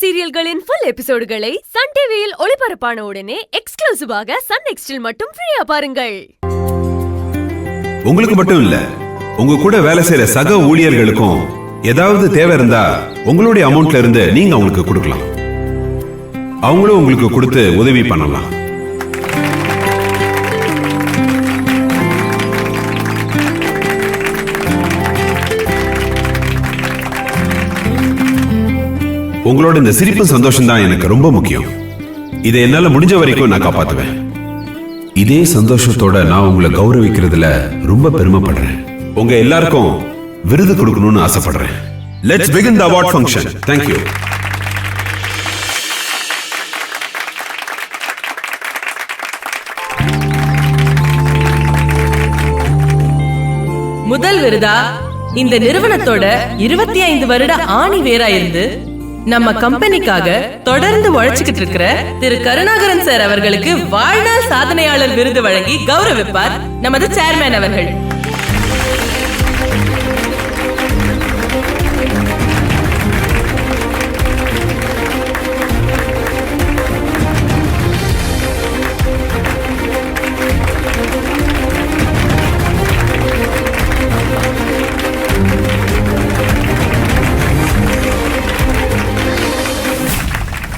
சீரியல்களின் full எபிசோடுகளை Sun டிவியில் ஒளிபரப்பான உடனே எக்ஸ்க்ளூசிவாக சன் நெக்ஸ்டில் மட்டும் ஃப்ரீயா பாருங்கள். உங்களுக்கு மட்டும் இல்ல, உங்க கூட வேலை செய்யற சக ஊழியர்களுக்கும் ஏதாவது தேவை இருந்தா உங்களுடைய அமௌண்ட்ல இருந்து நீங்க அவங்களுக்கு கொடுக்கலாம். அவங்களும் உங்களுக்கு கொடுத்து உதவி பண்ணலாம். உங்களோட இந்த சிரிப்பு சந்தோஷம் தான் எனக்கு ரொம்ப முக்கியம். இதை என்னால முடிஞ்ச வரைக்கும் நான் காப்பாத்துவேன். இதே சந்தோஷத்தோட நான் உங்களை கௌரவிக்கிறதுல ரொம்ப பெருமைப்படுறேன். உங்க எல்லாருக்கும் விருது கொடுக்கணும்னு ஆசைப்படுறேன். Let's begin the award function. Thank you. முதல் விருதா இந்த நிறுவனத்தோட 25 வருட ஆணி வேரா இருந்து நம்ம கம்பெனிக்காக தொடர்ந்து உழைச்சுக்கிட்டு இருக்கிற திரு கருணாகரன் சார் அவர்களுக்கு வாழ்நாள் சாதனையாளர் விருது வழங்கி கௌரவிப்பார் நமது சேர்மேன் அவர்கள்.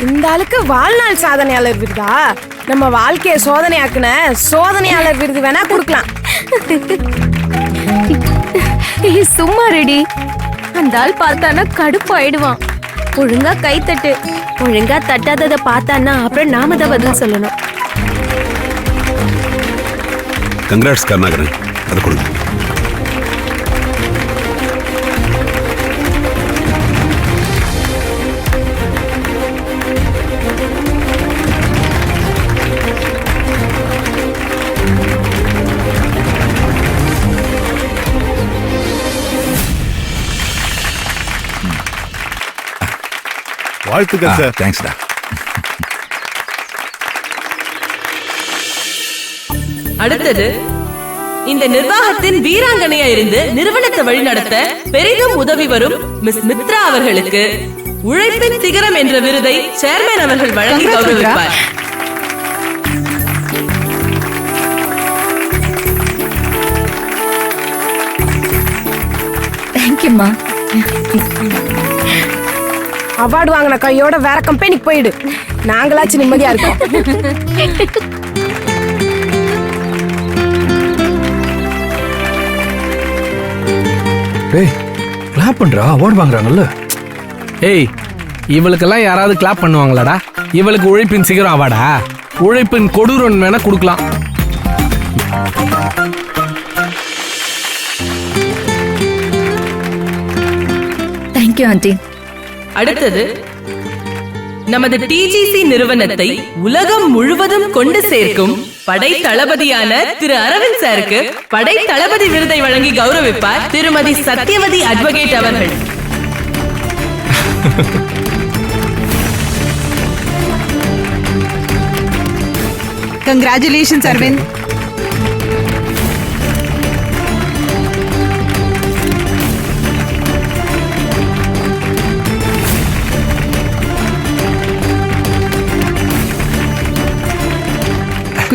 இந்த ஆளுக்கு வாழ்நாள் சாதனையாளர் விருதா? நம்ம வாழ்க்கைய சோதனையாக்குன சோதனையாளர் விருது வேணா கொடுக்கலாம். சும்மா ரெடி. அந்த ஆள் பார்த்தானா கடுப்பாயிடுவான். ஒழுங்கா கை தட்டு. ஒழுங்கா தட்டாததை பார்த்தானா அப்புறம் நாம தான் பதில் சொல்லணும். கங்க்ராட்ஸ் கருணாகரன். அது கொடுங்க. வாழ்த்துக்கள் சார். தேங்க்ஸ்டா. அடுத்தது இந்த நிர்வாகத்தின் வீராங்கனையா இருந்து நிறுவனத்தை வழிநடத்த பெரிதும் உதவி வரும் மிஸ் மித்ரா அவர்களுக்கு உழைப்பின் சிகரம் என்ற விருதை சேர்மேன் அவர்கள் வழங்கி கௌரவிப்பார். தேங்க்யூம்மா. அவார்டு வாங்கின கையோட வேற கம்பெனிக்கு போயிடு. நாங்களாச்சும் நிம்மதியா இருக்கோம். டேய், கிளாப் பண்றா. அவார்டு வாங்குறாங்கல்ல. ஏய், இவளுக்கெல்லாம் யாராவது கிளாப் பண்ணுவாங்களாடா? இவளுக்கு உழைப்பின் சிகரம் அவார்டா? உழைப்பின் கொடூரன் வேணா கொடுக்கலாம். Thank you aunty. அடுத்தது நமது டிஜிசி நிறுவனத்தை உலகம் முழுவதும் கொண்டு சேர்க்கும் படை தளபதியான திரு அரவிந்த் சாருக்கு படை தளபதி விருதை வழங்கி கௌரவிப்பார் திருமதி சத்யவதி அட்வொகேட் அவர்கள். Congratulations, Arvind.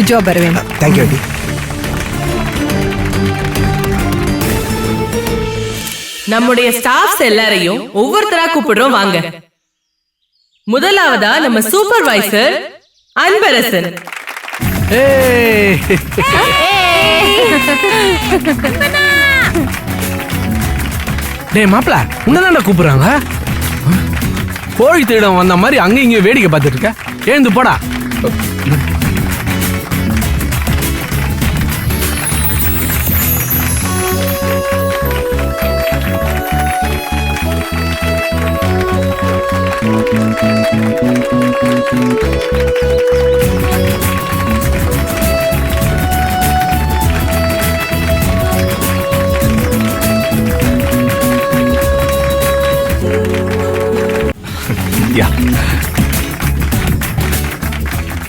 Good job, Arvind. Thank you, Aunty. நம்முடைய ஸ்டாஃப்ஸ் எல்லாரையும் ஒவ்வொருத்தரா கூப்பிடுறோம் வாங்க. முதலாவதா நம்ம சூப்பர்வைசர் அன்பரசன். டேய் மாப்ள, உன்னதான்டா கூப்பிடுறாங்க. கோழி திருடம் வந்த மாதிரி அங்க இங்க வேடிக்கை பார்த்துட்டு இருக்க. எழுந்து போடா.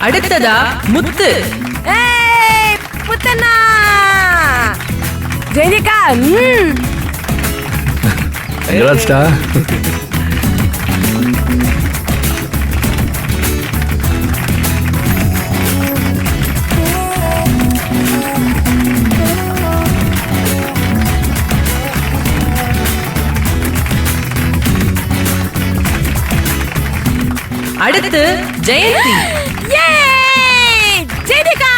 அடுத்ததா முத்து. புத்தனா ஜெனிகா. அடுத்து ஜெயந்தி. ஜெனிகா.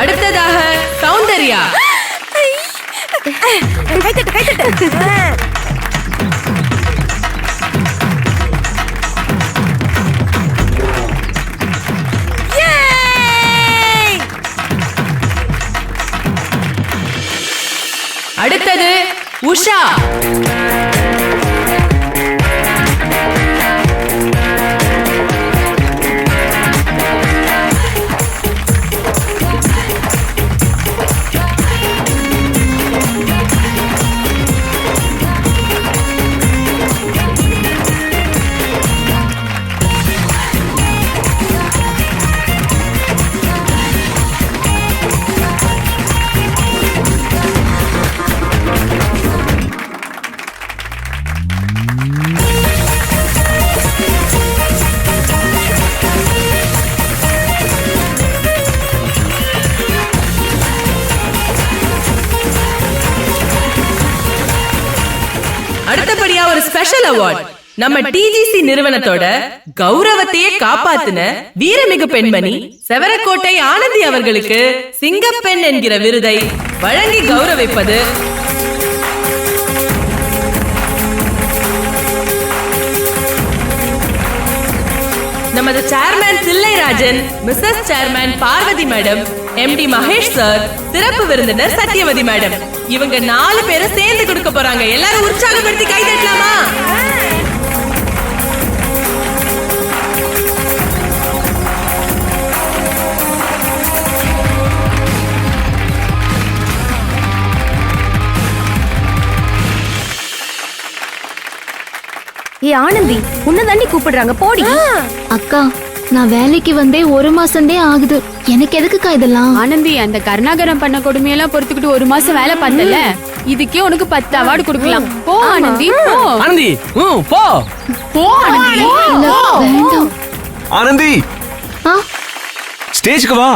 அடுத்ததாக சௌந்தர்யா. கைத்தட்டு கைத்தட்டு. அடுத்தது உஷா. அடுத்தபடியா ஒரு ஸ்பெஷல் அவார்ட். நம்ம டிஜிசி நிறுவனத்தோட கௌரவத்தையே காப்பாத்தின வீரமிகு பெண்மணி செவரக்கோட்டை ஆனந்தி அவர்களுக்கு சிங்கப்பெண் என்கிற விருதை வழங்கி கௌரவிப்பது நமது chairman Thillairajan, Mrs chairman Parvathi madam, MD Mahesh sir, சிறப்பு விருந்தினர் சத்யவதி மேடம். இவங்க 4 பேரும் சேர்ந்து கொடுக்க போறாங்க. எல்லாரும் உற்சாகப்படுத்தி கை தட்டலாமா? ஏ ஆனந்தி, உன்னை தாண்டி கூப்பிடுறாங்க, போடி. அக்கா, நான் வேலைக்கு வந்தே 1 மாசம்தே ஆகுது. எனக்கு எதுக்குக்கா இதெல்லாம்? ஆனந்தி, அந்த கருணாகரம் பண்ண கொடுமையெல்லாம் பொறுத்துக்கிட்டு 1 மாசம் வேலை பார்த்தல, இதுக்கே உனக்கு 10 அவார்டு கொடுக்கலாம். போ ஆனந்தி, போ. ஆனந்தி, போ போ ஆனந்தி. இல்ல, வேண்டாம். ஆனந்தி, ஆ, ஸ்டேஜ்க்கு வா.